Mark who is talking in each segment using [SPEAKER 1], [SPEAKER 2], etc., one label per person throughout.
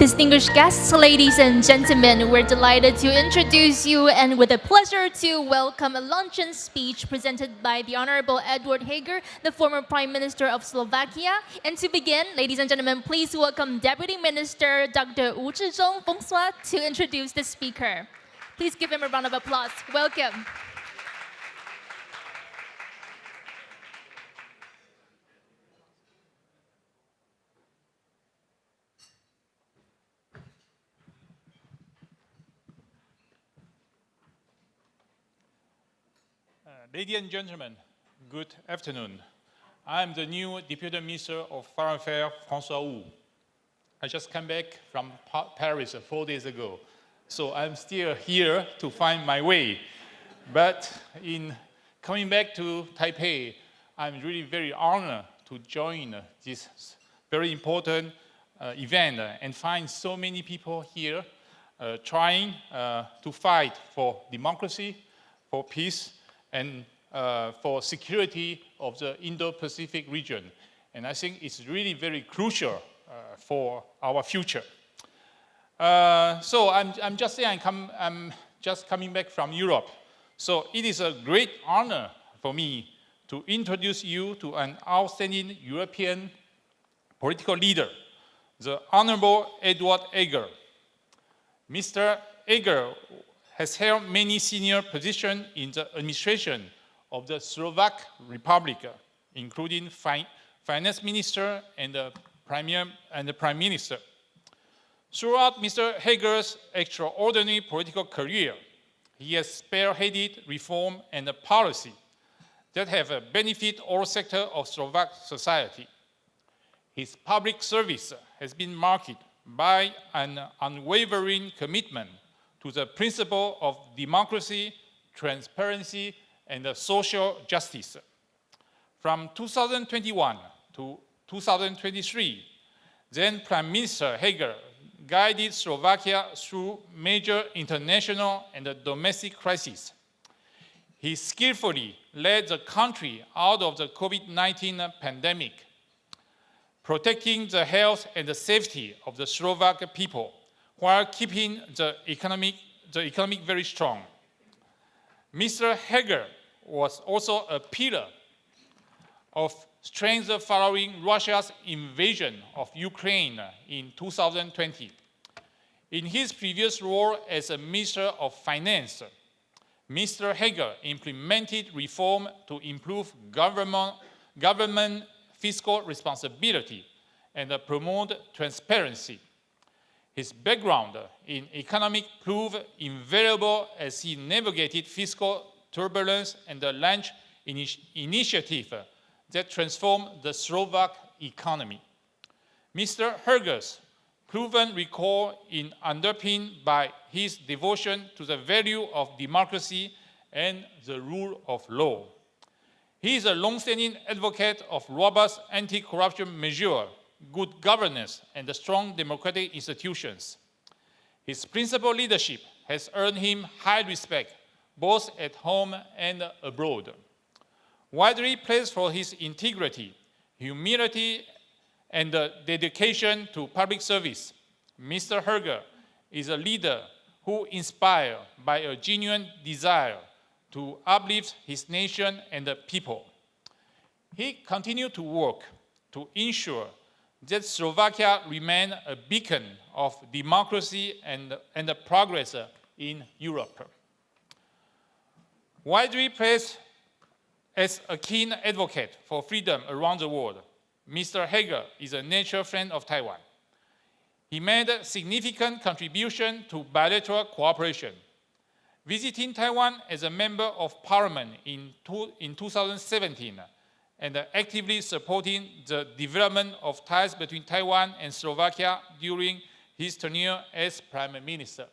[SPEAKER 1] Distinguished guests, ladies and gentlemen, we're delighted to introduce you and with a pleasure to welcome a luncheon speech presented by the Honorable Edward Hager, the former Prime Minister of Slovakia. And to begin, ladies and gentlemen, please welcome Deputy Minister Dr. Wu Zhizhong Fengsua to introduce the speaker. Please give him a round of applause. Welcome.
[SPEAKER 2] Ladies and gentlemen, good afternoon. I'm the new Deputy Minister of Foreign Affairs, François Wu. I just came back from Paris 4 days ago, so I'm still here to find my way. But in coming back to Taipei, I'm really very honored to join this very important event and find so many people here trying to fight for democracy, for peace, and for security of the Indo-Pacific region. And I think it's really very crucial for our future. So I'm just saying I'm just coming back from Europe. So it is a great honor for me to introduce you to an outstanding European political leader, the Honorable Edward Hager. Mr. Hager has held many senior positions in the administration of the Slovak Republic, including finance minister and the prime minister. Throughout Mr. Hager's extraordinary political career, he has spearheaded reform and policy that have benefited all sectors of Slovak society. His public service has been marked by an unwavering commitment to the principle of democracy, transparency, and social justice. From 2021 to 2023, then Prime Minister Hager guided Slovakia through major international and domestic crises. He skillfully led the country out of the COVID-19 pandemic, protecting the health and the safety of the Slovak people, while keeping the economic very strong. Mr. Hager was also a pillar of strength following Russia's invasion of Ukraine in 2020. In his previous role as a Minister of Finance, Mr. Hager implemented reform to improve government fiscal responsibility and promote transparency. His background in economics proved invaluable as he navigated fiscal turbulence and the Lunch initiative that transformed the Slovak economy. Mr. Hager's proven record is underpinned by his devotion to the value of democracy and the rule of law. He is a long-standing advocate of robust anti-corruption measures, good governance, and the strong democratic institutions. His principled leadership has earned him high respect, both at home and abroad. Widely praised for his integrity, humility, and dedication to public service, Mr. Hager is a leader who inspired by a genuine desire to uplift his nation and the people. He continued to work to ensure that Slovakia remained a beacon of democracy and progress in Europe. Widely praised as a keen advocate for freedom around the world, Mr. Hager is a natural friend of Taiwan. He made a significant contribution to bilateral cooperation. Visiting Taiwan as a member of parliament in 2017 and actively supporting the development of ties between Taiwan and Slovakia during his tenure as Prime Minister.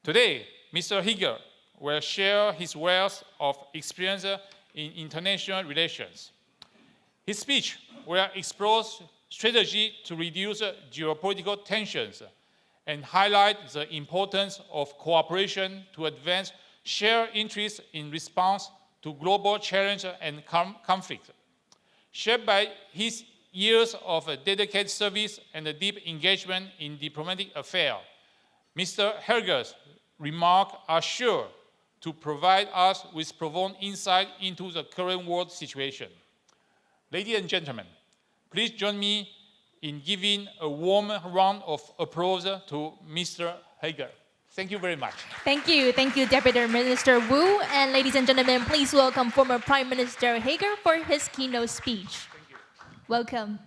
[SPEAKER 2] Today, Mr. Hager will share his wealth of experience in international relations. His speech will explore strategy to reduce geopolitical tensions and highlight the importance of cooperation to advance shared interests in response to global challenge and conflict. Shaped by his years of dedicated service and a deep engagement in diplomatic affairs, Mr. Heger's remarks are sure to provide us with profound insight into the current world situation. Ladies and gentlemen, please join me in giving a warm round of applause to Mr. Heger. Thank you very much.
[SPEAKER 1] Thank you, Deputy Minister Wu. And ladies and gentlemen, please welcome former Prime Minister Heger for his keynote speech.
[SPEAKER 2] Thank you.
[SPEAKER 1] Welcome.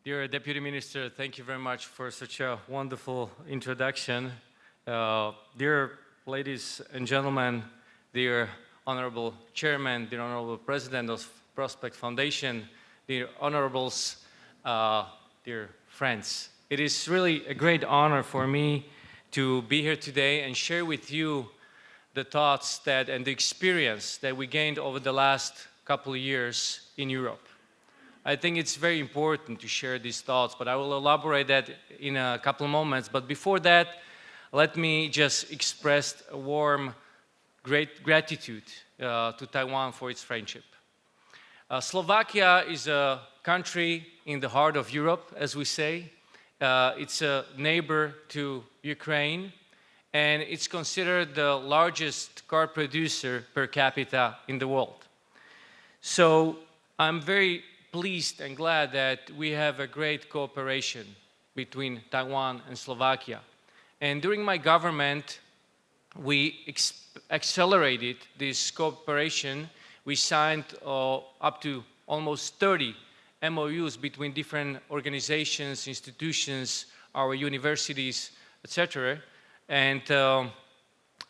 [SPEAKER 3] Dear Deputy Minister, thank you very much for such a wonderful introduction. Dear ladies and gentlemen, dear Honorable Chairman, dear Honorable President of Prospect Foundation, dear Honorables, dear friends. It is really a great honor for me to be here today and share with you the thoughts and the experience that we gained over the last couple of years in Europe. I think it's very important to share these thoughts, but I will elaborate that in a couple of moments. But before that, let me just express a warm, great gratitude to Taiwan for its friendship. Slovakia is a country in the heart of Europe, as we say. It's a neighbor to Ukraine, and it's considered the largest car producer per capita in the world. So I'm very pleased and glad that we have a great cooperation between Taiwan and Slovakia. And during my government, we accelerated this cooperation. We signed up to almost 30 MOUs between different organizations, institutions, our universities, etc. And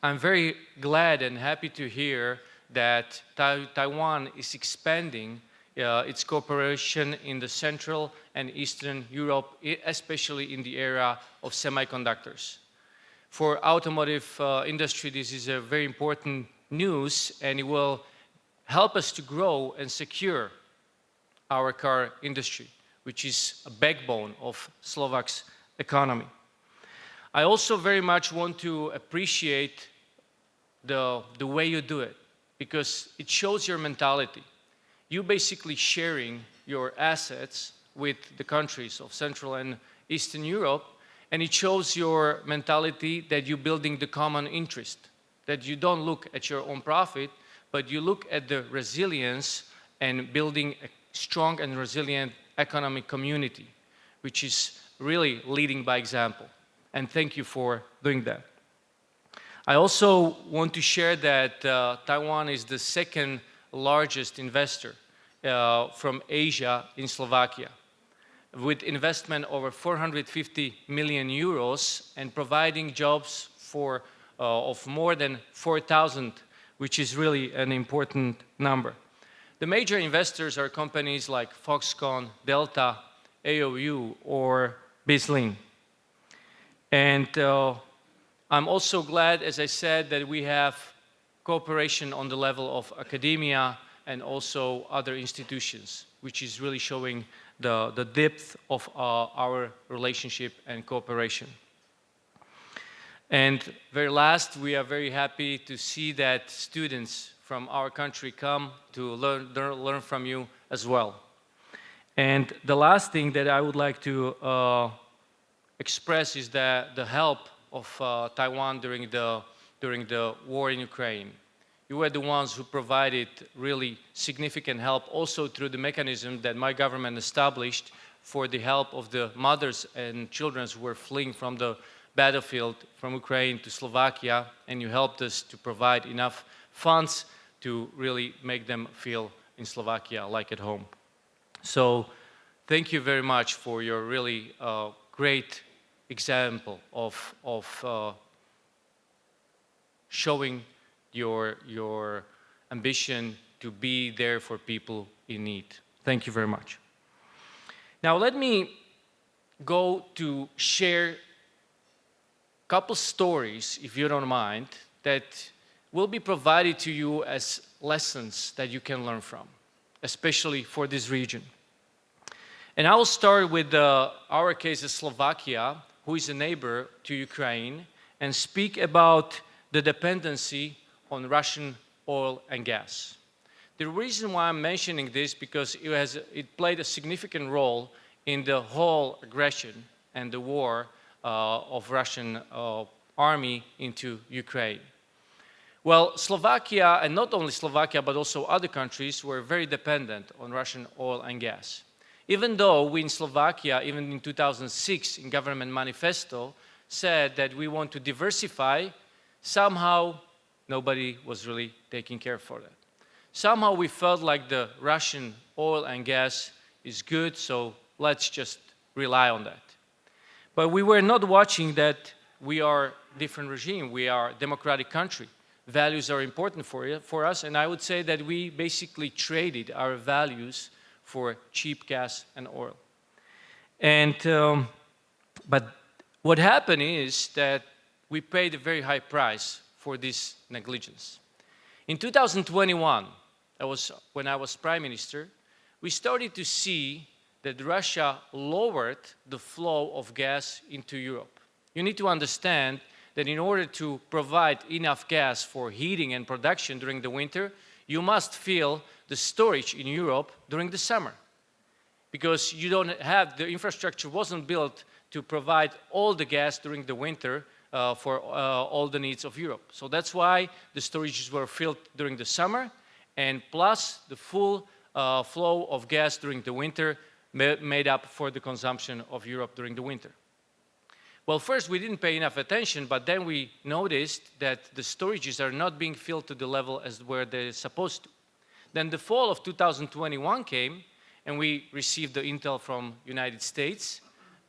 [SPEAKER 3] I'm very glad and happy to hear that Taiwan is expanding its cooperation in the Central and Eastern Europe, especially in the area of semiconductors. For automotive industry, this is a very important news, and it will help us to grow and secure our car industry, which is a backbone of Slovak's economy. I also very much want to appreciate the way you do it, because it shows your mentality. You basically sharing your assets with the countries of Central and Eastern Europe, and it shows your mentality that you're building the common interest, that you don't look at your own profit, but you look at the resilience and building a strong and resilient economic community, which is really leading by example. And thank you for doing that. I also want to share that Taiwan is the second largest investor from Asia in Slovakia, with investment over 450 million euros and providing jobs of more than 4,000, which is really an important number. The major investors are companies like Foxconn, Delta, AOU, or BizLink. And I'm also glad, as I said, that we have cooperation on the level of academia and also other institutions, which is really showing the depth of our relationship and cooperation. And very last, we are very happy to see that students from our country come to learn from you as well. And the last thing that I would like to express is the help of Taiwan during the war in Ukraine. You were the ones who provided really significant help, also through the mechanism that my government established for the help of the mothers and children who were fleeing from the battlefield from Ukraine to Slovakia, and you helped us to provide enough funds to really make them feel in Slovakia like at home. So thank you very much for your really great example of showing your ambition to be there for people in need. Thank you very much. Now let me go to share a couple stories, if you don't mind, that will be provided to you as lessons that you can learn from, especially for this region. And I will start with our case of Slovakia, who is a neighbor to Ukraine, and speak about the dependency on Russian oil and gas. The reason why I'm mentioning this because it played a significant role in the whole aggression and the war of Russian army into Ukraine. Well, Slovakia, and not only Slovakia, but also other countries, were very dependent on Russian oil and gas. Even though we in Slovakia, even in 2006, in government manifesto, said that we want to diversify, somehow nobody was really taking care for that. Somehow we felt like the Russian oil and gas is good, so let's just rely on that. But we were not watching that we are a different regime, we are a democratic country. Values are important for us, and I would say that we basically traded our values for cheap gas and oil. And, but what happened is that we paid a very high price for this negligence. In 2021, that was when I was Prime Minister, we started to see that Russia lowered the flow of gas into Europe. You need to understand that in order to provide enough gas for heating and production during the winter, you must fill the storage in Europe during the summer. Because you don't have, the infrastructure wasn't built to provide all the gas during the winter for all the needs of Europe. So that's why the storages were filled during the summer, and plus the full flow of gas during the winter made up for the consumption of Europe during the winter. Well, first we didn't pay enough attention, but then we noticed that the storages are not being filled to the level as where they're supposed to. Then the fall of 2021 came, and we received the intel from United States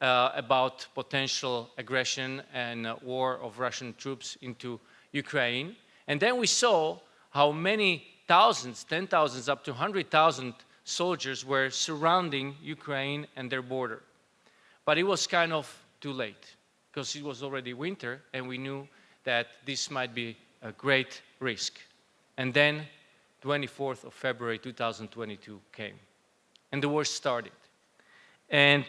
[SPEAKER 3] about potential aggression and war of Russian troops into Ukraine. And then we saw how many thousands, 10,000s, up to 100,000 soldiers were surrounding Ukraine and their border. But it was kind of too late, because it was already winter, and we knew that this might be a great risk. And then 24th of February 2022 came, and the war started. And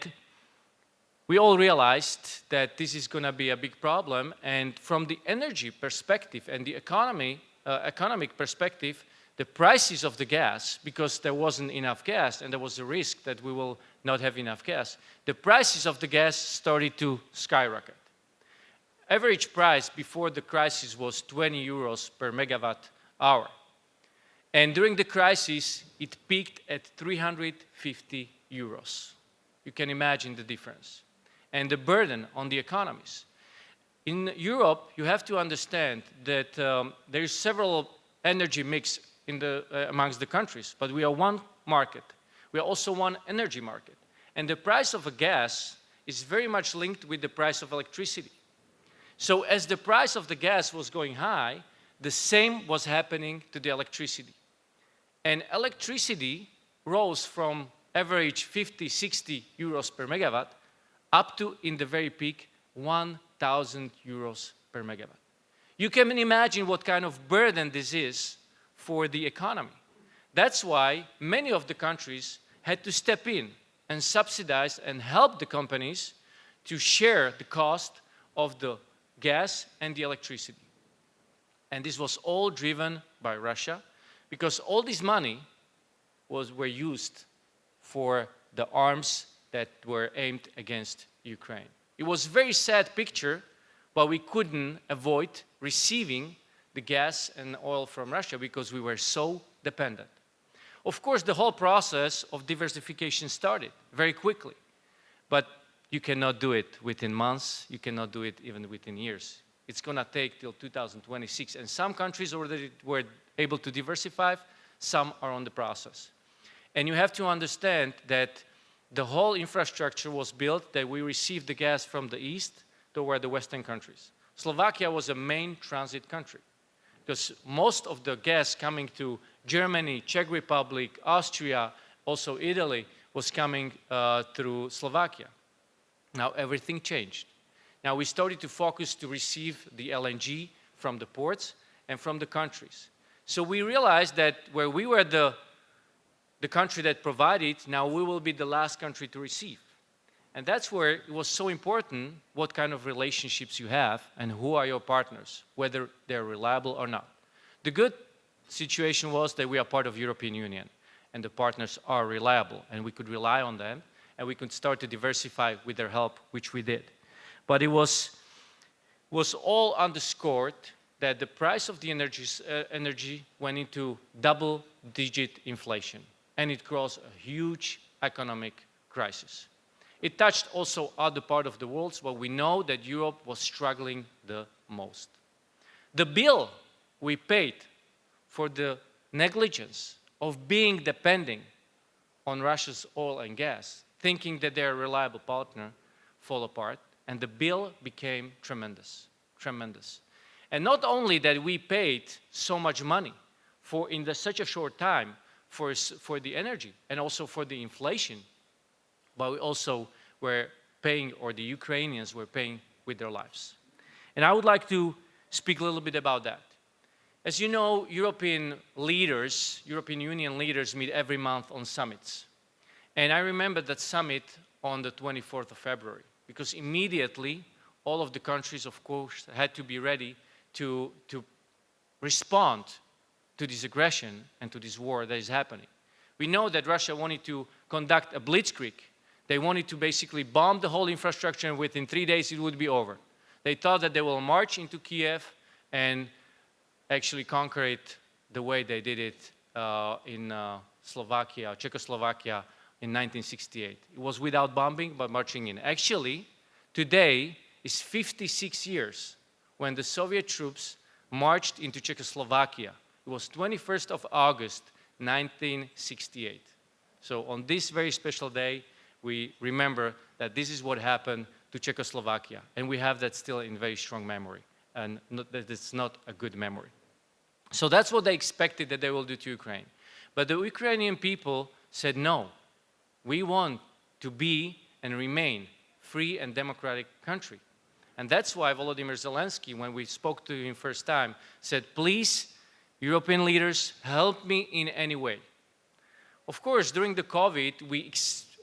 [SPEAKER 3] we all realized that this is going to be a big problem, and from the energy perspective and the economic perspective, the prices of the gas, because there wasn't enough gas and there was a risk that we will not have enough gas, the prices of the gas started to skyrocket. Average price before the crisis was 20 euros per megawatt hour. And during the crisis, it peaked at 350 euros. You can imagine the difference. And the burden on the economies. In Europe, you have to understand that there is several energy mix amongst the countries, but we are one market. We are also one energy market. And the price of a gas is very much linked with the price of electricity. So as the price of the gas was going high, the same was happening to the electricity. And electricity rose from average 50, 60 euros per megawatt up to, in the very peak, 1,000 euros per megawatt. You can imagine what kind of burden this is for the economy. That's why many of the countries had to step in and subsidize and help the companies to share the cost of the gas and the electricity. And this was all driven by Russia, because all this money were used for the arms that were aimed against Ukraine. It was a very sad picture, but we couldn't avoid receiving the gas and oil from Russia because we were so dependent. Of course, the whole process of diversification started very quickly, but you cannot do it within months, you cannot do it even within years. It's going to take till 2026, and some countries already were able to diversify, some are on the process. And you have to understand that the whole infrastructure was built that we received the gas from the east toward the western countries. Slovakia was a main transit country, because most of the gas coming to Germany, Czech Republic, Austria, also Italy, was coming through Slovakia. Now everything changed. Now we started to focus to receive the LNG from the ports and from the countries. So we realized that where we were the country that provided, now we will be the last country to receive. And that's where it was so important what kind of relationships you have and who are your partners, whether they're reliable or not. The good situation was that we are part of European Union and the partners are reliable and we could rely on them and we could start to diversify with their help, which we did. But it was all underscored that the price of the energy went into double-digit inflation and it caused a huge economic crisis. It touched also other parts of the world, but we know that Europe was struggling the most. The bill we paid for the negligence of being depending on Russia's oil and gas, thinking that they're a reliable partner, fall apart, and the bill became tremendous, tremendous. And not only that we paid so much money in such a short time for the energy and also for the inflation, but we also were paying, or the Ukrainians were paying with their lives. And I would like to speak a little bit about that. As you know, European Union leaders meet every month on summits. And I remember that summit on the 24th of February, because immediately all of the countries, of course, had to be ready to respond to this aggression and to this war that is happening. We know that Russia wanted to conduct a blitzkrieg. They wanted to basically bomb the whole infrastructure and within 3 days it would be over. They thought that they will march into Kiev and actually conquer it the way they did it in Czechoslovakia in 1968. It was without bombing, but marching in. Actually, today is 56 years when the Soviet troops marched into Czechoslovakia. It was 21st of August, 1968. So on this very special day, we remember that this is what happened to Czechoslovakia. And we have that still in very strong memory. And that it's not a good memory. So that's what they expected that they will do to Ukraine. But the Ukrainian people said, no, we want to be and remain free and democratic country. And that's why Volodymyr Zelensky, when we spoke to him first time, said, please, European leaders, help me in any way. Of course, during the COVID, we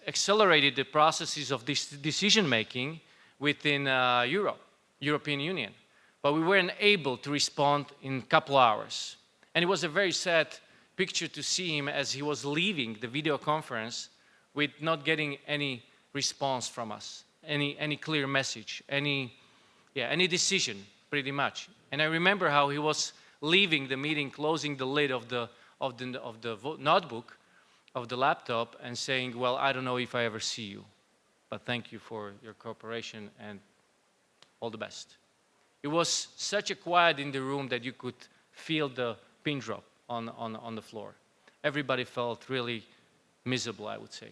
[SPEAKER 3] accelerated the processes of this decision-making within European Union. But we weren't able to respond in a couple hours. And it was a very sad picture to see him as he was leaving the video conference with not getting any response from us, any clear message, any decision, pretty much. And I remember how he was leaving the meeting, closing the lid of the notebook, of the laptop, and saying, well, I don't know if I ever see you, but thank you for your cooperation and all the best. It was such a quiet in the room that you could feel the pin drop on the floor. Everybody felt really miserable, I would say.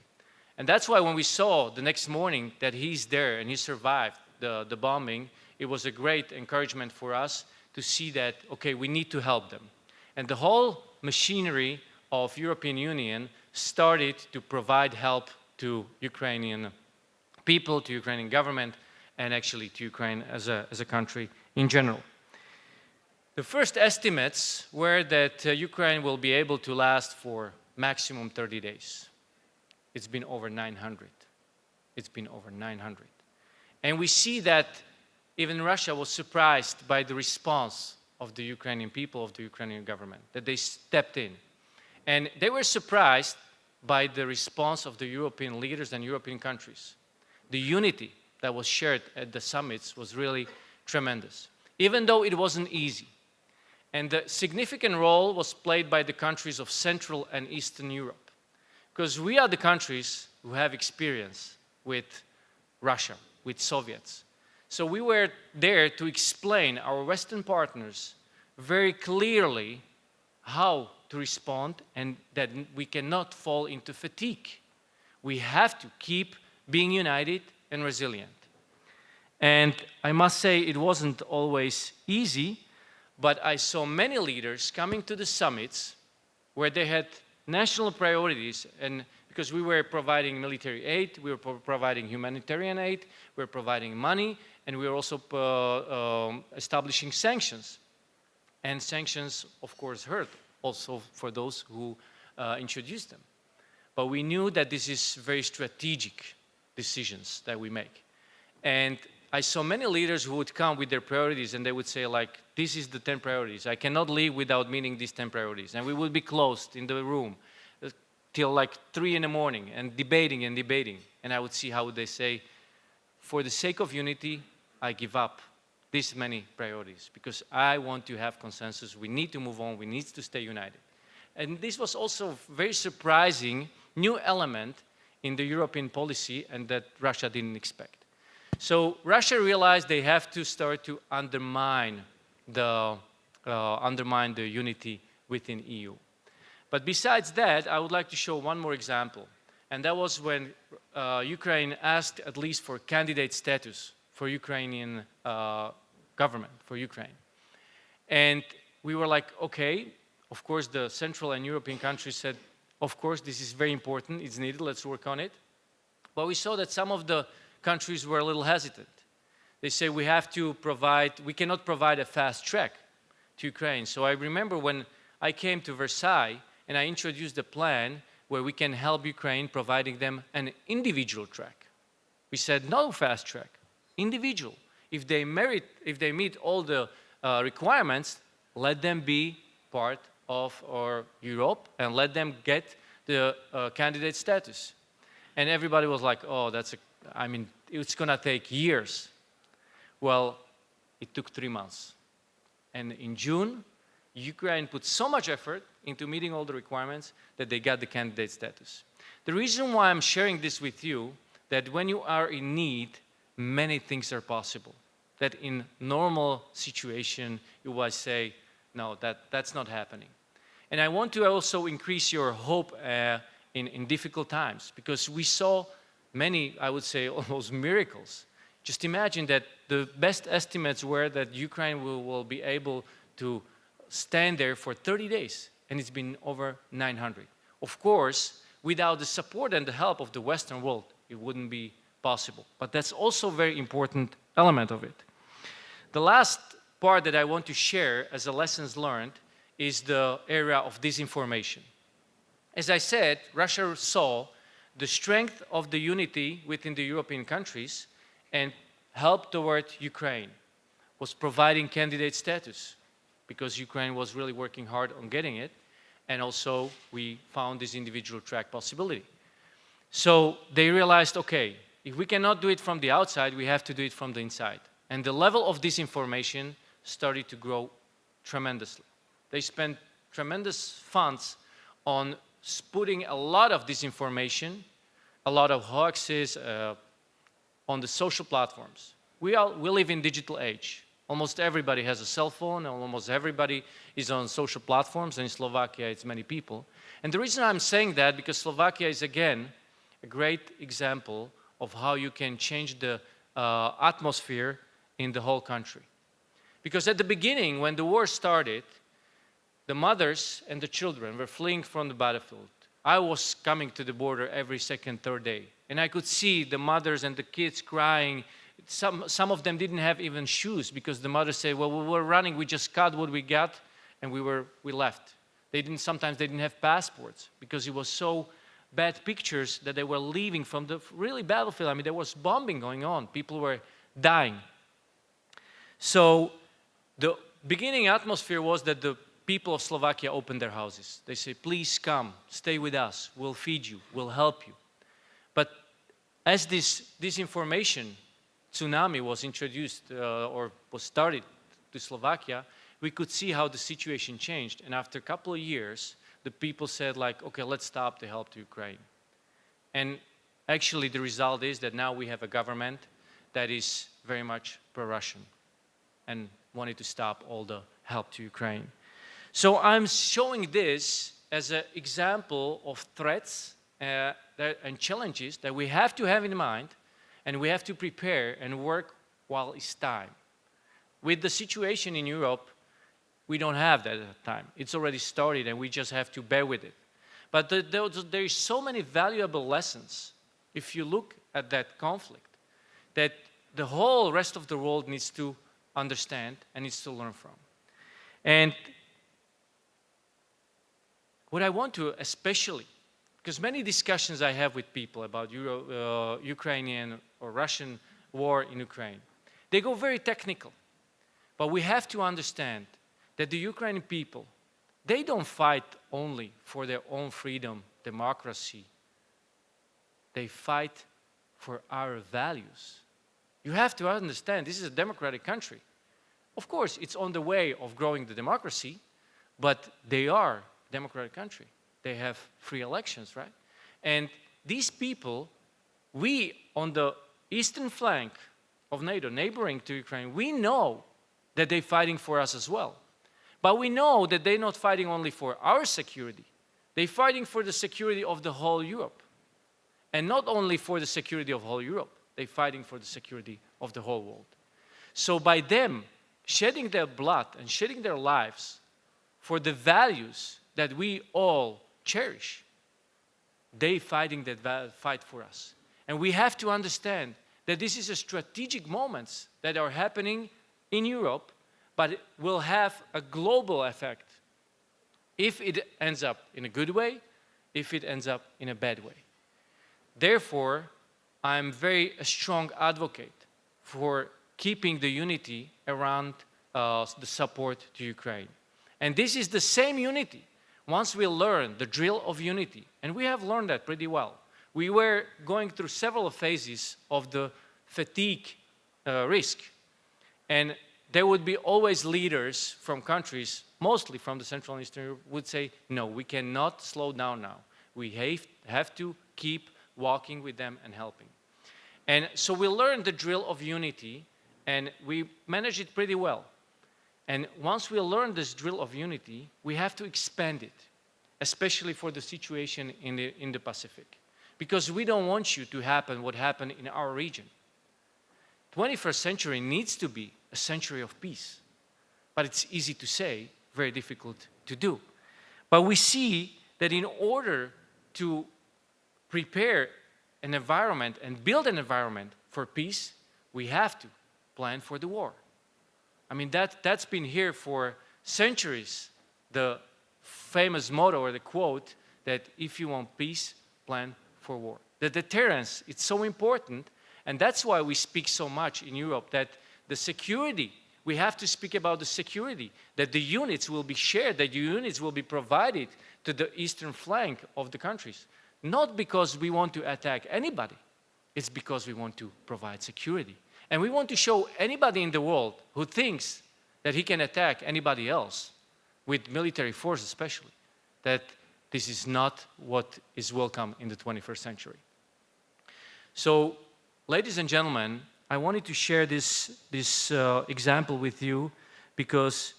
[SPEAKER 3] And that's why when we saw the next morning that he's there and he survived the bombing, it was a great encouragement for us to see that, okay, we need to help them. And the whole machinery of European Union started to provide help to Ukrainian people, to Ukrainian government, and actually to Ukraine as a country in general. The first estimates were that Ukraine will be able to last for maximum 30 days. It's been over 900. It's been over 900. And we see that even Russia was surprised by the response of the Ukrainian people, of the Ukrainian government, that they stepped in. And they were surprised by the response of the European leaders and European countries. The unity that was shared at the summits was really tremendous, even though it wasn't easy. And the significant role was played by the countries of Central and Eastern Europe, because we are the countries who have experience with Russia, with Soviets. So we were there to explain our Western partners very clearly how to respond and that we cannot fall into fatigue. We have to keep being united and resilient. And I must say it wasn't always easy, but I saw many leaders coming to the summits where they had national priorities, and because we were providing military aid, we were providing humanitarian aid, we were providing money, and we were also establishing sanctions. And sanctions, of course, hurt also for those who introduced them. But we knew that this is very strategic decisions that we make. And I saw many leaders who would come with their priorities and they would say like, this is the 10 priorities. I cannot leave without meeting these 10 priorities. And we would be closed in the room till like 3 in the morning and debating and debating. And I would see how they say, for the sake of unity, I give up these many priorities because I want to have consensus. We need to move on. We need to stay united. And this was also a very surprising new element in the European policy and that Russia didn't expect. So Russia realized they have to start to undermine the unity within EU. But besides that, I would like to show one more example. And that was when Ukraine asked at least for candidate status for Ukrainian government, for Ukraine. And we were like, okay, of course the Central and European countries said, of course this is very important, it's needed, let's work on it. But we saw that some of the countries were a little hesitant. They say we cannot provide a fast track to Ukraine. So I remember when I came to Versailles and I introduced a plan where we can help Ukraine providing them an individual track. We said no fast track, individual. If they meet all the requirements, let them be part of our Europe and let them get the candidate status. And everybody was like, oh, it's gonna take years. Well, it took 3 months. And in June, Ukraine put so much effort into meeting all the requirements that they got the candidate status. The reason why I'm sharing this with you, that when you are in need, many things are possible. That in normal situation, you might say, no, that's not happening. And I want to also increase your hope in difficult times, because we saw many, I would say, almost miracles. Just imagine that the best estimates were that Ukraine will be able to stand there for 30 days, and it's been over 900. Of course, without the support and the help of the Western world, it wouldn't be possible. But that's also a very important element of it. The last part that I want to share as a lessons learned is the area of disinformation. As I said, Russia saw the strength of the unity within the European countries and help toward Ukraine, was providing candidate status because Ukraine was really working hard on getting it, and also we found this individual track possibility. So they realized, okay, if we cannot do it from the outside, we have to do it from the inside. And the level of disinformation started to grow tremendously. They spent tremendous funds on putting a lot of disinformation, a lot of hoaxes on the social platforms. We live in digital age. Almost everybody has a cell phone, and almost everybody is on social platforms, and in Slovakia it's many people. And the reason I'm saying that, because Slovakia is again a great example of how you can change the atmosphere in the whole country. Because at the beginning, when the war started, the mothers and the children were fleeing from the battlefield. I was coming to the border every second, third day, and I could see the mothers and the kids crying. Some of them didn't have even shoes because the mothers say, well, we were running, we just cut what we got, and we left. Sometimes they didn't have passports because it was so bad pictures that they were leaving from the really battlefield. I mean, there was bombing going on. People were dying. So the beginning atmosphere was that the people of Slovakia opened their houses. They say, please come, stay with us, we'll feed you, we'll help you. But as this disinformation tsunami was introduced or was started to Slovakia, we could see how the situation changed. And after a couple of years, the people said like, okay, let's stop the help to Ukraine. And actually the result is that now we have a government that is very much pro-Russian and wanted to stop all the help to Ukraine. So I'm showing this as an example of threats and challenges that we have to have in mind, and we have to prepare and work while it's time. With the situation in Europe, we don't have that time. It's already started, and we just have to bear with it. But there is so many valuable lessons, if you look at that conflict, that the whole rest of the world needs to understand and needs to learn from. And what I want to especially Because many discussions I have with people about Ukrainian or Russian war in Ukraine, they go very technical. But we have to understand that the Ukrainian people, they don't fight only for their own freedom, democracy. They fight for our values. You have to understand, this is a democratic country. Of course, it's on the way of growing the democracy, but they are a democratic country. They have free elections, right? And these people, we on the eastern flank of NATO, neighboring to Ukraine, we know that they're fighting for us as well. But we know that they're not fighting only for our security. They're fighting for the security of the whole Europe. And not only for the security of whole Europe, they're fighting for the security of the whole world. So by them shedding their blood and shedding their lives for the values that we all cherish, they fighting that fight for us. And we have to understand that this is a strategic moments that are happening in Europe, but it will have a global effect if it ends up in a good way, if it ends up in a bad way. Therefore, I'm very a strong advocate for keeping the unity around the support to Ukraine. And this is the same unity. Once we learn the drill of unity, and we have learned that pretty well, we were going through several phases of the fatigue risk. And there would be always leaders from countries, mostly from the Central and Eastern Europe, would say, no, we cannot slow down now. We have to keep walking with them and helping. And so we learned the drill of unity, and we managed it pretty well. And once we learn this drill of unity, we have to expand it, especially for the situation in the Pacific. Because we don't want you to happen what happened in our region. 21st century needs to be a century of peace. But it's easy to say, very difficult to do. But we see that in order to prepare an environment and build an environment for peace, we have to plan for the war. I mean, that's been here for centuries, the famous motto or the quote that if you want peace, plan for war. The deterrence, it's so important, and that's why we speak so much in Europe that the security, we have to speak about the security, that the units will be shared, that the units will be provided to the eastern flank of the countries. Not because we want to attack anybody, it's because we want to provide security. And we want to show anybody in the world who thinks that he can attack anybody else, with military force especially, that this is not what is welcome in the 21st century. So, ladies and gentlemen, I wanted to share this example with you because,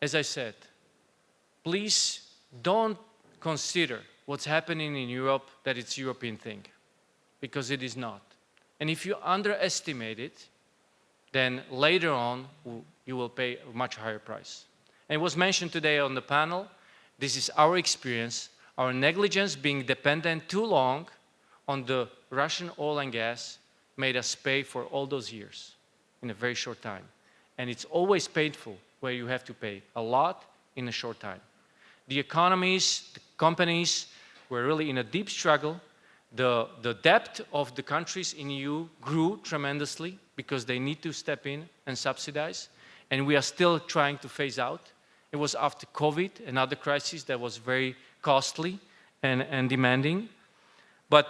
[SPEAKER 3] as I said, please don't consider what's happening in Europe that it's a European thing, because it is not. And if you underestimate it, then later on you will pay a much higher price. And it was mentioned today on the panel, this is our experience, our negligence being dependent too long on the Russian oil and gas made us pay for all those years in a very short time. And it's always painful where you have to pay a lot in a short time. The economies, the companies were really in a deep struggle. The debt of the countries in EU grew tremendously because they need to step in and subsidize, and we are still trying to phase out. It was after COVID, another crisis that was very costly and demanding. But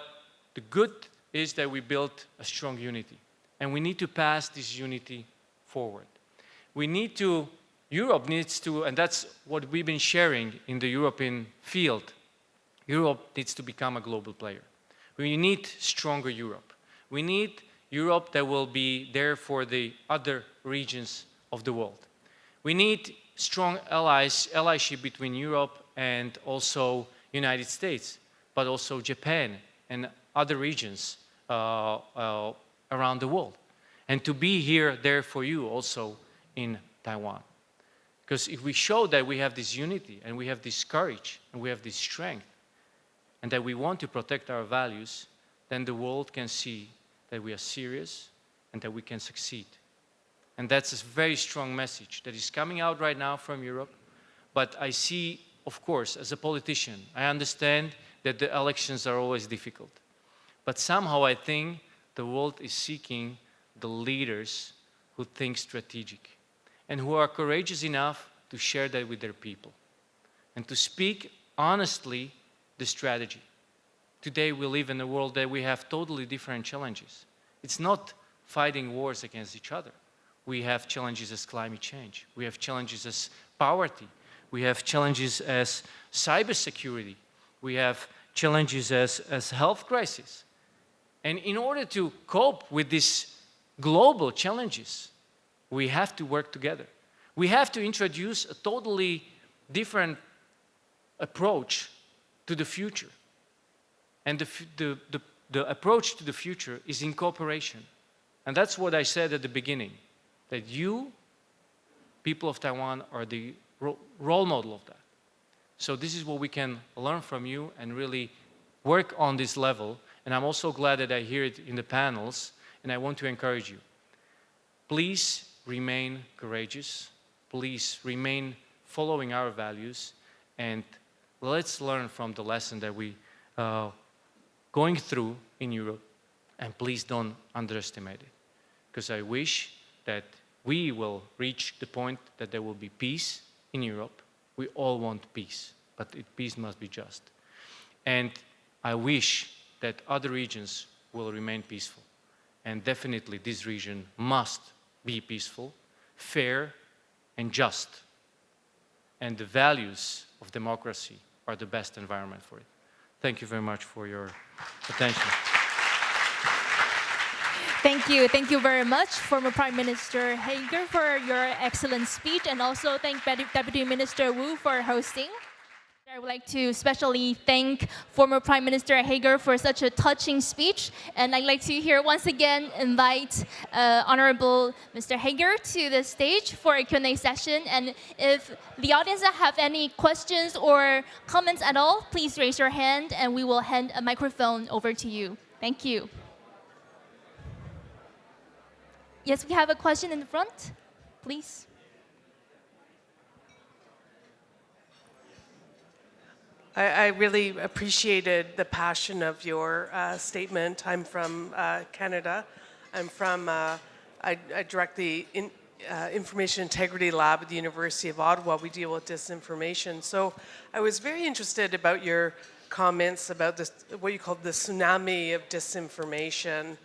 [SPEAKER 3] the good is that we built a strong unity, and we need to pass this unity forward. We need to, Europe needs to, and that's what we've been sharing in the European field, Europe needs to become a global player. We need stronger Europe. We need Europe that will be there for the other regions of the world. We need strong allyship between Europe and also United States, but also Japan and other regions around the world. And to be here, there for you also in Taiwan. Because if we show that we have this unity and we have this courage and we have this strength and that we want to protect our values, then the world can see that we are serious and that we can succeed. And that's a very strong message that is coming out right now from Europe. But I see of course, as a politician, I understand that the elections are always difficult. But somehow I think the world is seeking the leaders who think strategic and who are courageous enough to share that with their people and to speak honestly the strategy. Today we live in a world that we have totally different challenges. It's not fighting wars against each other. We have challenges as climate change. We have challenges as poverty. We have challenges as cybersecurity. We have challenges as health crisis. And in order to cope with these global challenges, we have to work together. We have to introduce a totally different approach to the future. And the approach to the future is in cooperation. And that's what I said at the beginning, that you, people of Taiwan, are the role model of that. So this is what we can learn from you and really work on this level. And I'm also glad that I hear it in the panels, and I want to encourage you. Please remain courageous. Please remain following our values, and let's learn from the lesson that we going through in Europe, and please don't underestimate it. Because I wish that we will reach the point that there will be peace in Europe. We all want peace, but peace must be just. And I wish that other regions will remain peaceful. And definitely this region must be peaceful, fair, and just. And the values of democracy are the best environment for it. Thank you very much for your attention.
[SPEAKER 1] Thank you very much, former Prime Minister Hager, for your excellent speech, and also thank Deputy Minister Wu for hosting. I would like to especially thank former Prime Minister Hager for such a touching speech, and I'd like to here once again invite Honorable Mr. Hager to the stage for a Q&A session. And if the audience have any questions or comments at all, please raise your hand and we will hand a microphone over to you. Thank you. Yes, we have a question in the front, please.
[SPEAKER 4] I really appreciated the passion of your statement. I'm from Canada. I direct the Information Integrity Lab at the University of Ottawa. We deal with disinformation. So I was very interested about your comments about this, what you called the tsunami of disinformation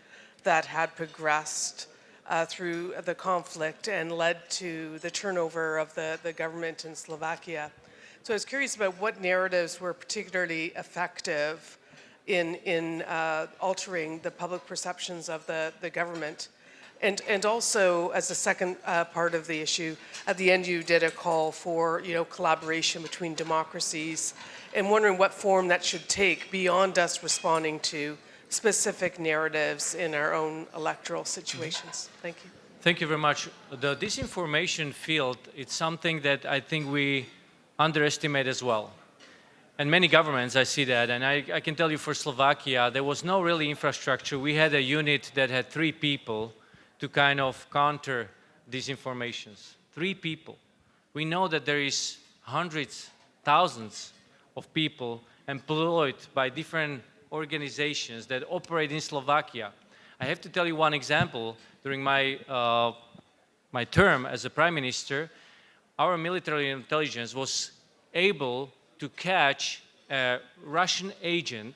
[SPEAKER 4] that had progressed through the conflict and led to the turnover of the government in Slovakia. So I was curious about what narratives were particularly effective in altering the public perceptions of the government. And also, as a second part of the issue, at the end you did a call for collaboration between democracies, and wondering what form that should take beyond us responding to specific narratives in our own electoral situations. Thank you.
[SPEAKER 3] Thank you very much. The disinformation field, it's something that I think we underestimate as well. And many governments, I see that, and I can tell you for Slovakia, there was no really infrastructure. We had a unit that had 3 people to kind of counter disinformations. 3 people. We know that there is hundreds, thousands of people employed by different organizations that operate in Slovakia. I have to tell you one example. During my term as a Prime Minister, our military intelligence was able to catch a Russian agent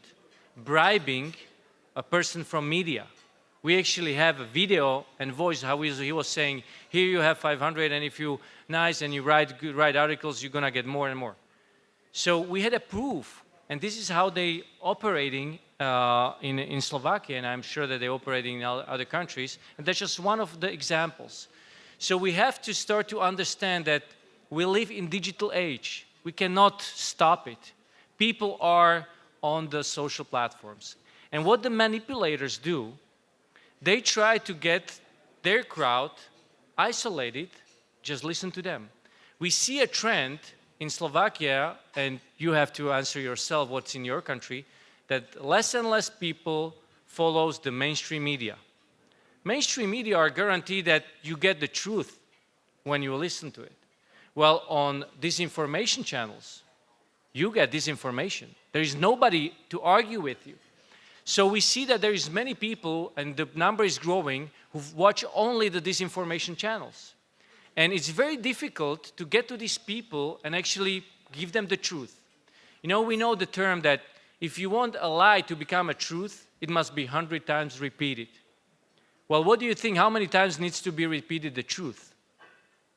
[SPEAKER 3] bribing a person from media. We actually have a video and voice how he was saying, here you have 500, and if you're nice and you write articles, you're going to get more and more. So we had a proof, and this is how they operating in Slovakia, and I'm sure that they're operating in other countries, and that's just one of the examples. So we have to start to understand that we live in digital age. We cannot stop it. People are on the social platforms. And what the manipulators do, they try to get their crowd isolated, just listen to them. We see a trend in Slovakia, and you have to answer yourself what's in your country, that less and less people follows the mainstream media. Mainstream media are guaranteed that you get the truth when you listen to it. Well, on disinformation channels, you get disinformation. There is nobody to argue with you. So we see that there is many people, and the number is growing, who watch only the disinformation channels. And it's very difficult to get to these people and actually give them the truth. You know, we know the term that if you want a lie to become a truth, it must be 100 times repeated. Well, what do you think? How many times needs to be repeated the truth?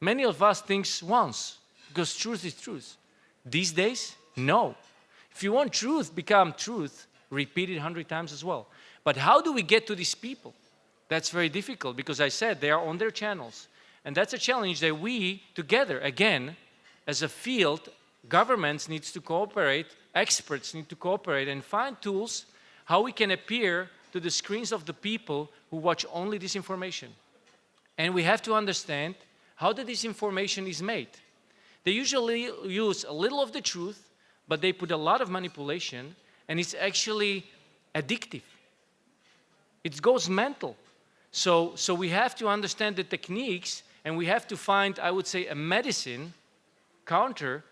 [SPEAKER 3] Many of us think once, because truth is truth. These days, no. If you want truth become truth, repeat it 100 times as well. But how do we get to these people? That's very difficult, because I said they are on their channels. And that's a challenge that we, together, again, as a field, governments need to cooperate, experts need to cooperate and find tools how we can appear to the screens of the people who watch only disinformation. And we have to understand how the disinformation is made. They usually use a little of the truth, but they put a lot of manipulation, and it's actually addictive. It goes mental. So we have to understand the techniques, and we have to find, I would say, a medicine counteraction.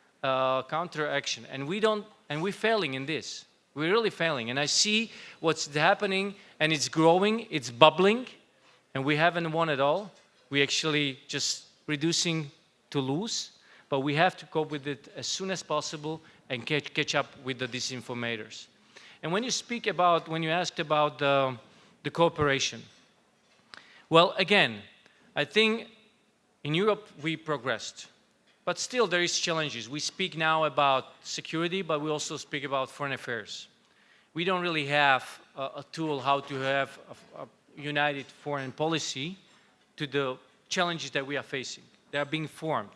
[SPEAKER 3] And we're failing in this. We're really failing. And I see what's happening, and it's growing, it's bubbling, and we haven't won at all. We're actually just reducing to lose, but we have to cope with it as soon as possible and catch up with the disinformators. And when you asked about the cooperation, well, again, I think in Europe we progressed. But still, there is challenges. We speak now about security, but we also speak about foreign affairs. We don't really have a tool how to have a united foreign policy to the challenges that we are facing. They are being formed.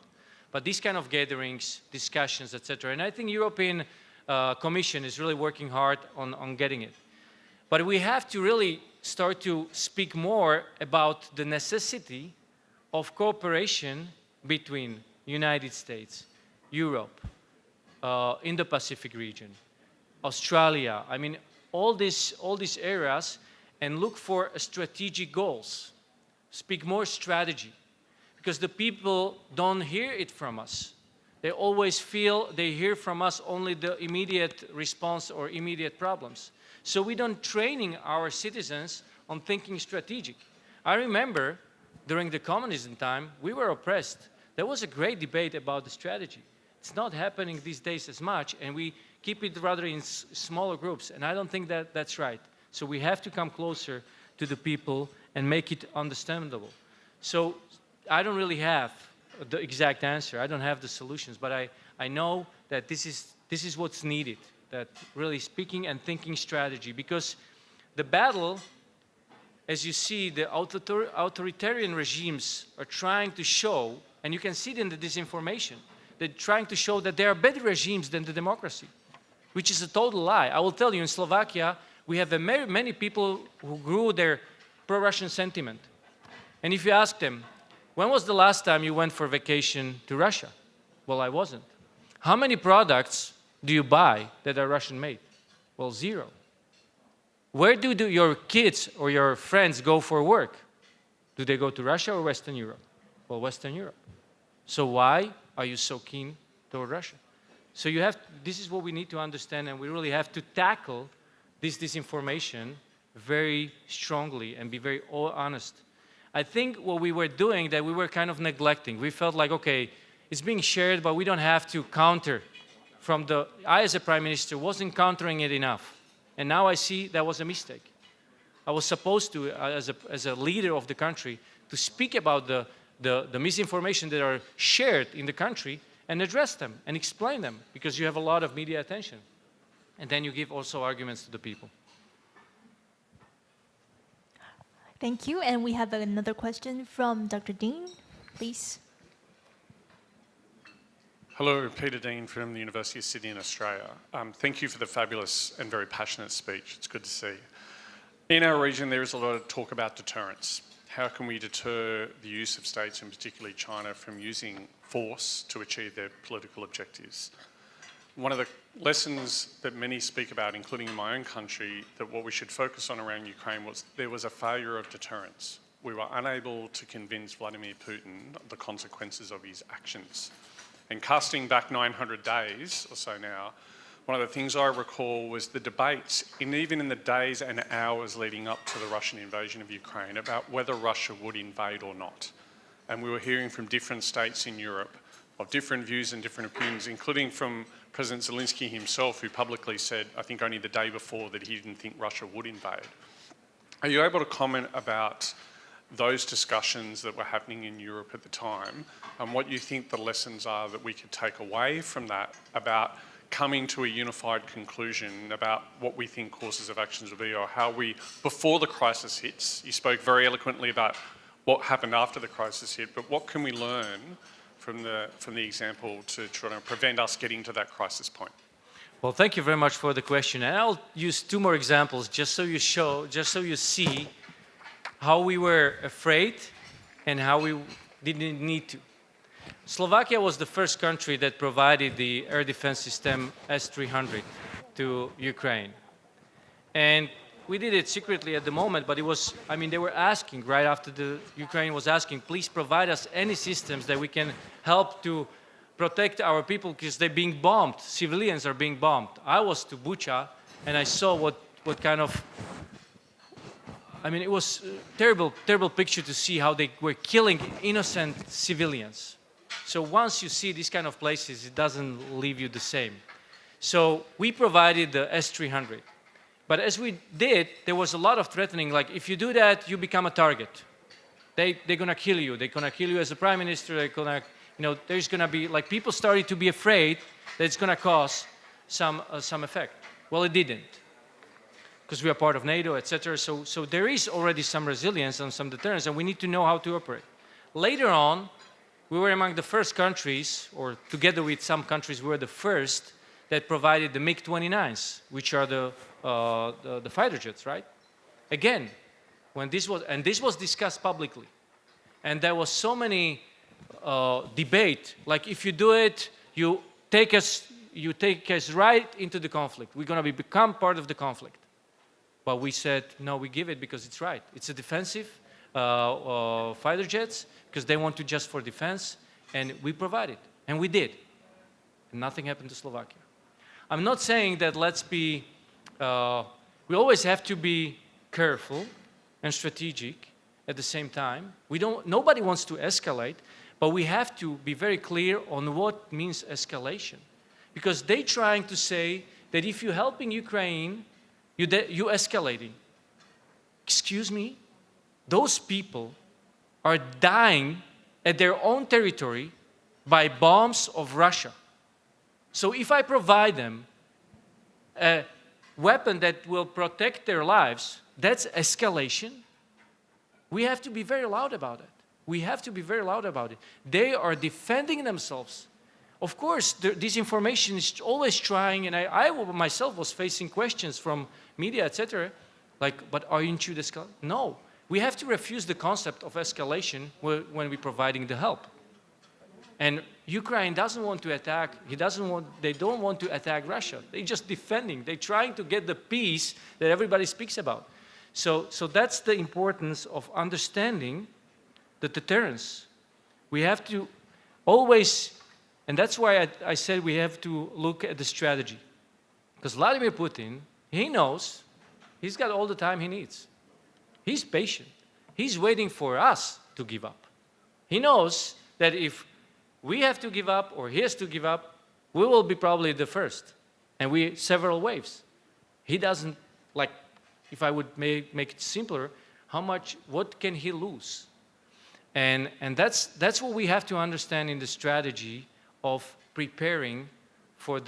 [SPEAKER 3] But these kind of gatherings, discussions, etc., and I think European Commission is really working hard on getting it. But we have to really start to speak more about the necessity of cooperation between United States, Europe, in the Pacific region, Australia, I mean, all these areas, and look for strategic goals. Speak more strategy, because the people don't hear it from us. They always feel they hear from us only the immediate response or immediate problems. So we don't training our citizens on thinking strategic. I remember during the communism time, we were oppressed. There was a great debate about the strategy. It's not happening these days as much, and we keep it rather in smaller groups, and I don't think that that's right. So we have to come closer to the people and make it understandable. So I don't really have the exact answer. I don't have the solutions, but I know that this is what's needed, that really speaking and thinking strategy, because the battle, as you see, the authoritarian regimes are trying to show, and you can see it in the disinformation, they're trying to show that there are better regimes than the democracy, which is a total lie. I will tell you, in Slovakia, we have many people who grew their pro-Russian sentiment. And if you ask them, when was the last time you went for vacation to Russia? Well, I wasn't. How many products do you buy that are Russian-made? Well, zero. Where do your kids or your friends go for work? Do they go to Russia or Western Europe? Well, Western Europe. So why are you so keen toward Russia? So this is what we need to understand, and we really have to tackle this disinformation very strongly and be very honest. I think what we were doing, that we were kind of neglecting. We felt like, okay, it's being shared, but we don't have to counter I, as a prime minister, wasn't countering it enough. And now I see that was a mistake. I was supposed to, as a leader of the country, to speak about the misinformation that are shared in the country and address them and explain them, because you have a lot of media attention. And then you give also arguments to the people.
[SPEAKER 1] Thank you. And we have another question from Dr. Dean, please.
[SPEAKER 5] Hello, Peter Dean from the University of Sydney in Australia. Thank you for the fabulous and very passionate speech. It's good to see. In our region, there is a lot of talk about deterrence. How can we deter the use of states, and particularly China, from using force to achieve their political objectives? One of the lessons that many speak about, including in my own country, that what we should focus on around Ukraine was there was a failure of deterrence. We were unable to convince Vladimir Putin of the consequences of his actions. And casting back 900 days or so now, one of the things I recall was the debates, even in the days and hours leading up to the Russian invasion of Ukraine, about whether Russia would invade or not. And we were hearing from different states in Europe of different views and different opinions, including from President Zelensky himself, who publicly said, I think only the day before, that he didn't think Russia would invade. Are you able to comment about those discussions that were happening in Europe at the time and what you think the lessons are that we could take away from that about coming to a unified conclusion about what we think courses of actions will be, or how we, before the crisis hits, you spoke very eloquently about what happened after the crisis hit, but what can we learn from the example to try to prevent us getting to that crisis point?
[SPEAKER 3] Well, thank you very much for the question. And I'll use two more examples just so you see how we were afraid and how we didn't need to. Slovakia was the first country that provided the air defense system S-300 to Ukraine. And we did it secretly at the moment, but it was, I mean, they were asking right after Ukraine was asking, please provide us any systems that we can help to protect our people because they're being bombed. Civilians are being bombed. I was to Bucha and I saw what kind of, I mean, it was a terrible picture to see how they were killing innocent civilians. So once you see these kind of places, it doesn't leave you the same. So we provided the S-300. But as we did, there was a lot of threatening, like if you do that, you become a target. They're gonna kill you. They're gonna kill you as a prime minister. They're gonna, you know, there's gonna be, like people started to be afraid that it's gonna cause some effect. Well, it didn't, because we are part of NATO, etc. So there is already some resilience and some deterrence, and we need to know how to operate. Later on, we were among the first countries, or together with some countries, we were the first that provided the MiG-29s, which are the fighter jets, right? Again, when this was discussed publicly, and there was so many debate, like if you do it, you take us right into the conflict. We're going to become part of the conflict. But we said, no, we give it because it's right. It's a defensive fighter jets, because they want to just for defense, and we provide it, and we did. And nothing happened to Slovakia. I'm not saying that we always have to be careful and strategic at the same time. Nobody wants to escalate, but we have to be very clear on what means escalation. Because they're trying to say that if you're helping Ukraine, you're escalating. Excuse me? Those people are dying at their own territory by bombs of Russia. So if I provide them a weapon that will protect their lives, that's escalation. We have to be very loud about it. We have to be very loud about it. They are defending themselves. Of course, this information is always trying, and I myself was facing questions from media, etc. Like, but aren't you escalating? No. We have to refuse the concept of escalation when we're providing the help. And Ukraine doesn't want to attack, they don't want to attack Russia. They're just defending. They're trying to get the peace that everybody speaks about. So that's the importance of understanding the deterrence. We have to always, and that's why I said we have to look at the strategy. Because Vladimir Putin, he knows he's got all the time he needs. He's patient. He's waiting for us to give up. He knows that if we have to give up, or he has to give up, we will be probably the first. And several waves. He doesn't, like, if I would make it simpler, what can he lose? And that's what we have to understand in the strategy of preparing for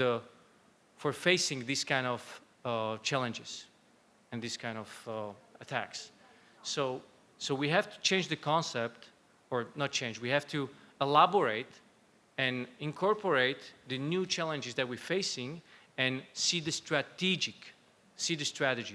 [SPEAKER 3] facing these kind of challenges and these kind of attacks. So we have to change the concept, or not change, we have to elaborate and incorporate the new challenges that we're facing and see the strategy.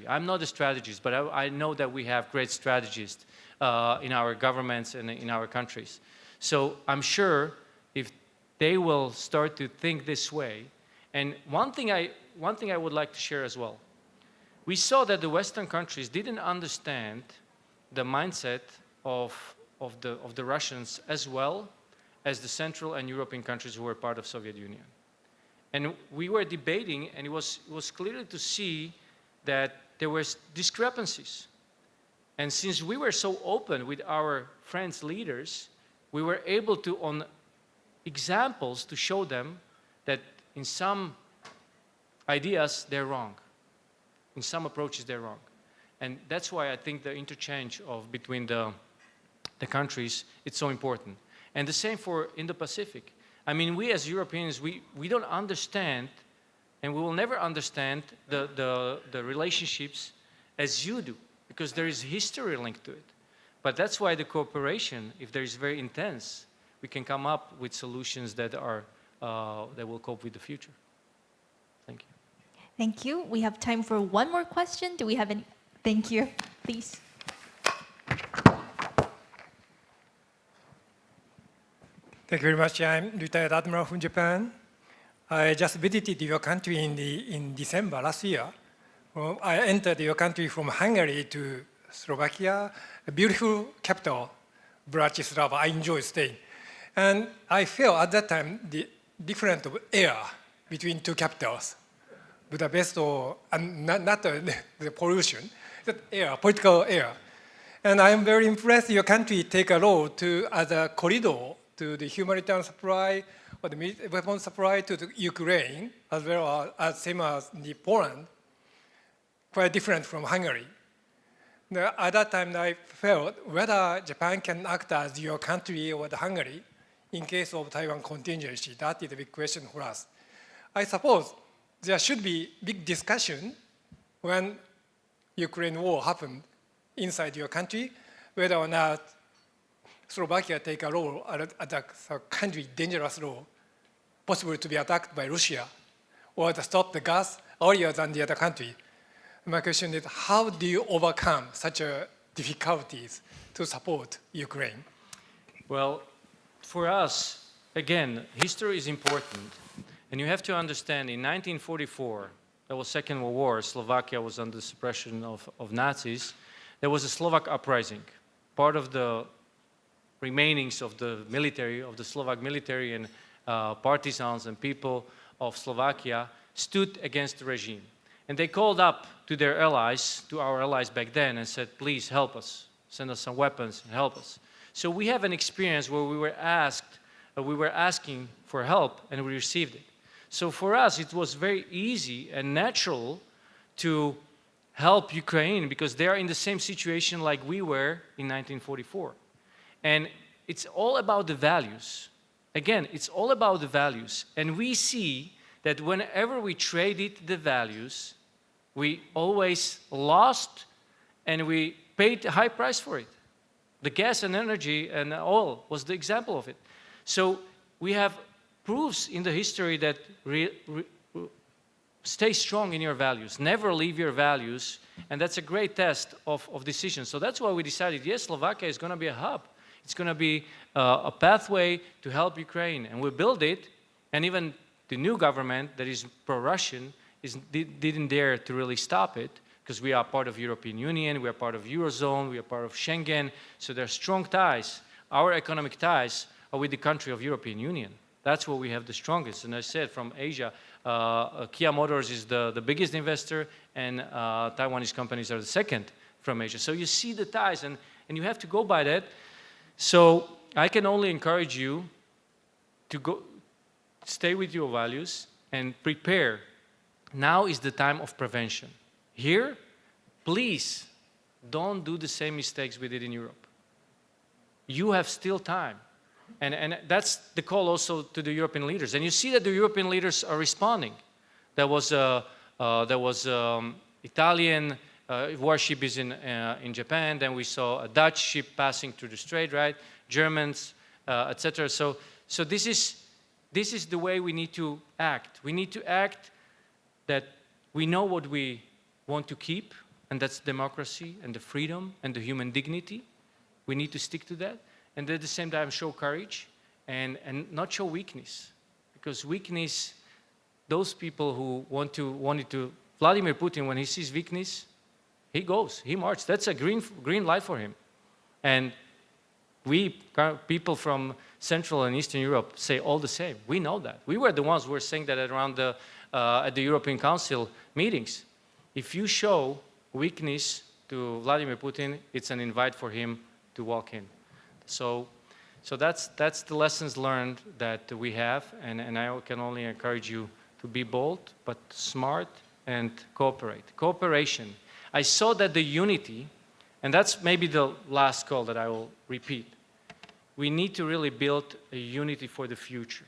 [SPEAKER 3] I'm not a strategist, but I know that we have great strategists in our governments and in our countries. So I'm sure if they will start to think this way, and one thing I would like to share as well. We saw that the Western countries didn't understand the mindset of the Russians as well as the Central and European countries who were part of Soviet Union. And we were debating, and it was clearly to see that there were discrepancies. And since we were so open with our friends, leaders, we were able to, on examples, to show them that in some ideas, they're wrong. In some approaches, they're wrong. And that's why I think the interchange between the countries, it's so important. And the same for Indo-Pacific. I mean, we as Europeans, we don't understand, and we will never understand the relationships as you do, because there is history linked to it. But that's why the cooperation, if there is very intense, we can come up with solutions that will cope with the future. Thank you.
[SPEAKER 1] Thank you. We have time for one more question. Do we have any? Thank you. Please.
[SPEAKER 6] Thank you very much. I'm retired admiral from Japan. I just visited your country in December last year. Well, I entered your country from Hungary to Slovakia, a beautiful capital, Bratislava. I enjoyed staying. And I felt at that time the difference of air between two capitals, Budapest and not the pollution, but air, political air. And I am very impressed your country take a role as a corridor to the humanitarian supply or the weapon supply to the Ukraine, as well as same as the Poland, quite different from Hungary. Now, at that time, I felt whether Japan can act as your country or the Hungary in case of Taiwan contingency. That is a big question for us. I suppose there should be big discussion when Ukraine war happened inside your country, whether or not Slovakia take a role as a country, dangerous role, possible to be attacked by Russia, or to stop the gas earlier than the other country. My question is, how do you overcome such difficulties to support Ukraine?
[SPEAKER 3] Well, for us, again, history is important. And you have to understand, in 1944, there was Second World War, Slovakia was under suppression of Nazis. There was a Slovak uprising. Part of the remainings of the military, of the Slovak military and partisans and people of Slovakia stood against the regime. And they called up to their allies, to our allies back then, and said, please help us, send us some weapons and help us. So we have an experience where we were asking for help and we received it. So for us, it was very easy and natural to help Ukraine because they are in the same situation like we were in 1944. And it's all about the values. Again, it's all about the values. And we see that whenever we traded the values, we always lost and we paid a high price for it. The gas and energy and oil was the example of it. So we have proofs in the history that stay strong in your values, never leave your values, and that's a great test of decisions. So that's why we decided, yes, Slovakia is going to be a hub. It's going to be a pathway to help Ukraine, and we build it, and even the new government that is pro-Russian didn't dare to really stop it, because we are part of European Union, we are part of Eurozone, we are part of Schengen, so there are strong ties. Our economic ties are with the country of European Union. That's where we have the strongest. And I said from Asia, Kia Motors is the biggest investor, and Taiwanese companies are the second from Asia. So you see the ties, and you have to go by that. So I can only encourage you to stay with your values and prepare. Now is the time of prevention. Here, please don't do the same mistakes we did in Europe. You have still time. And that's the call also to the European leaders. And you see that the European leaders are responding. There was Italian warship is in Japan. Then we saw a Dutch ship passing through the strait, right? Germans, etc. So this is the way we need to act. We need to act that we know what we want to keep, and that's democracy and the freedom and the human dignity. We need to stick to that. And at the same time show courage and not show weakness. Because weakness, those people who wanted to, Vladimir Putin, when he sees weakness, he goes, he marches. That's a green light for him. And People from Central and Eastern Europe say all the same. We know that. We were the ones who were saying that at the European Council meetings. If you show weakness to Vladimir Putin, it's an invite for him to walk in. So that's the lessons learned that we have, and I can only encourage you to be bold, but smart and cooperate. Cooperation. I saw that the unity, and that's maybe the last call that I will repeat. We need to really build a unity for the future,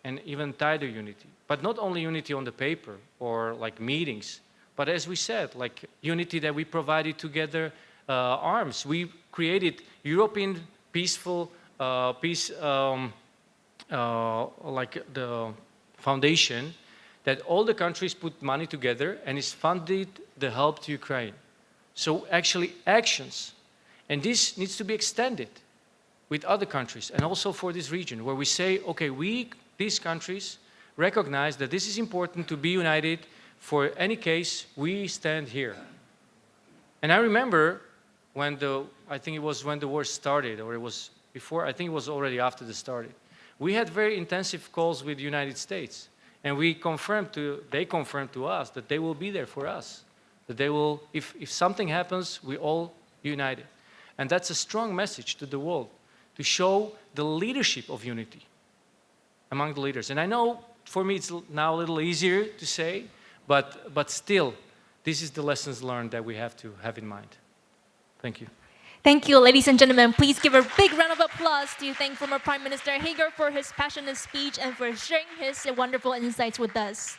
[SPEAKER 3] and even tighter unity. But not only unity on the paper or like meetings, but as we said, like unity that we provided together arms. We created European peaceful peace, like the foundation, that all the countries put money together and is funded the help to Ukraine. So actually actions, and this needs to be extended with other countries and also for this region, where we say, okay, these countries recognize that this is important to be united. For any case, we stand here. And I remember when I think it was when the war started, or it was before, I think it was already after the started. We had very intensive calls with the United States, and they confirmed to us that they will be there for us, that they will, if something happens, we all united. And that's a strong message to the world, to show the leadership of unity among the leaders. And I know for me it's now a little easier to say, but still, this is the lessons learned that we have to have in mind. Thank you.
[SPEAKER 1] Thank you, ladies and gentlemen. Please give a big round of applause to thank former Prime Minister Hager for his passionate speech and for sharing his wonderful insights with us.